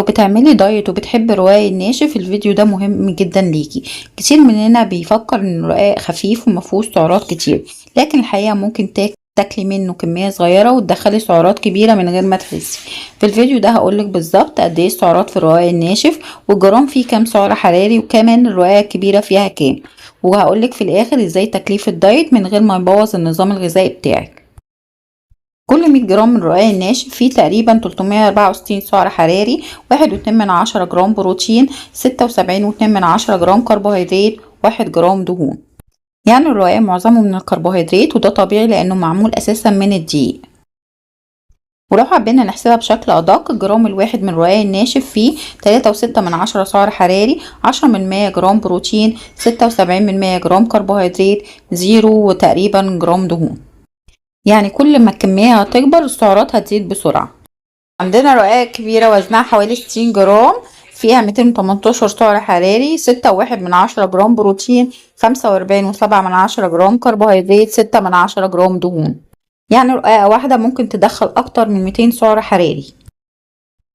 بتعملي دايت وبتحبي الرقاق الناشف الفيديو ده مهم جدا ليكي. كتير مننا بيفكر ان الرقاق خفيف ومفهوش سعرات كتير، لكن الحقيقة ممكن تاكلي منه كمية صغيرة وتدخلي سعرات كبيرة من غير ما تحسي. في الفيديو ده هقولك بالظبط قد ايه السعرات في الرقاق الناشف، والجرام فيه كام سعر حراري، وكمان الرقاق الكبيرة فيها كام. وهقولك في الاخر ازاي تكليف الدايت من غير ما يبوظ النظام الغذائي بتاعك. كل 100 جرام من الرقاق الناشف فيه تقريبا 364 سعر حراري، 1.2 جرام بروتين، 76.2 جرام كربوهيدرات، 1 جرام دهون. يعني الرقاق معظمه من الكربوهيدرات، وده طبيعي لأنه معمول أساسا من الدقيق. ولو حبينا نحسبها بشكل أدق، الجرام الواحد من الرقاق الناشف فيه 3.6 سعر حراري، 10 جرام بروتين، 76 جرام كربوهيدرات، 0 تقريبا جرام دهون. يعني كل ما الكمية هتكبر السعرات هتزيد بسرعة. عندنا رقاق كبيرة وزنها حوالي 60 جرام، فيها 218 سعر حراري، 6.1 جرام بروتين، 45.7 جرام كربوهيدرات، 6 جرام دهون. يعني رقاقة واحدة ممكن تدخل أكتر من 200 سعر حراري.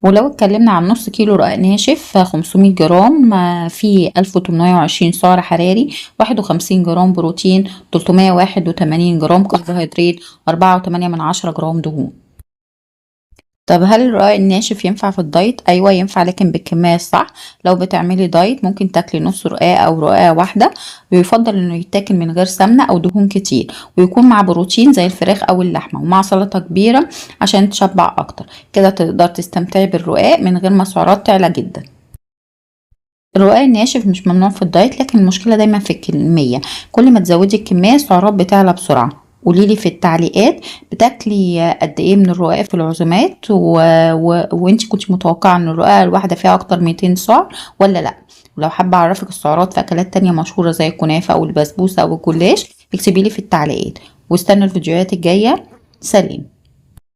ولو اتكلمنا عن نص كيلو رقاق ناشف 500 جرام، فيه 1820 سعر حراري، 51 جرام بروتين، 381 جرام كربوهيدرات، 4.8 جرام دهون. طب هل الرقاق الناشف ينفع في الدايت؟ ايوه ينفع، لكن بالكميه الصح. لو بتعملي دايت ممكن تاكلي نص رقاق او رقاقه واحده، ويفضل انه يتاكل من غير سمنه او دهون كتير، ويكون مع بروتين زي الفراخ او اللحمه، ومع سلطه كبيره عشان تشبع اكتر. كده تقدر تستمتعي بالرقاق من غير ما السعرات تعلى جدا. الرقاق الناشف مش ممنوع في الدايت، لكن المشكله دايما في الكميه. كل ما تزودي الكميه السعرات بتعلى بسرعه. قوليلي في التعليقات بتاكلي قد ايه من الرقاق في العزومات، وانتي كنتي متوقعه ان الرقاقه الواحده فيها اكتر 200 سعر ولا لا. ولو حابه اعرفك السعرات في اكلات تانية مشهوره زي الكنافه او البسبوسه او الجلاش، اكتبيلي في التعليقات. واستنوا الفيديوهات الجايه. سلام.